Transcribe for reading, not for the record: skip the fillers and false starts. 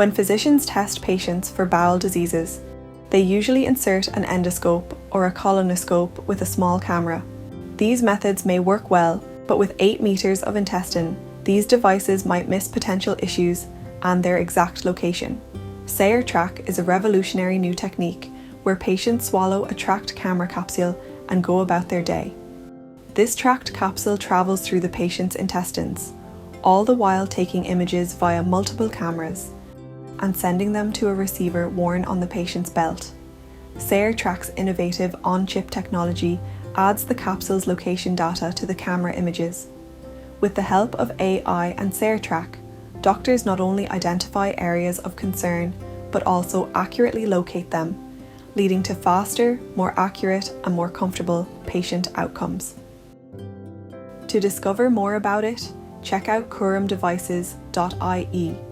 When physicians test patients for bowel diseases, they usually insert an endoscope or a colonoscope with a small camera. These methods may work well, but with 8 meters of intestine, these devices might miss potential issues and their exact location. SaorTrack is a revolutionary new technique where patients swallow a tract camera capsule and go about their day. This tract capsule travels through the patient's intestines, all the while taking images via multiple cameras and sending them to a receiver worn on the patient's belt. SaorTrack's innovative on-chip technology adds the capsule's location data to the camera images. With the help of AI and SaorTrack, doctors not only identify areas of concern, but also accurately locate them, leading to faster, more accurate, and more comfortable patient outcomes. To discover more about it, check out CÚRAMDevices.ie.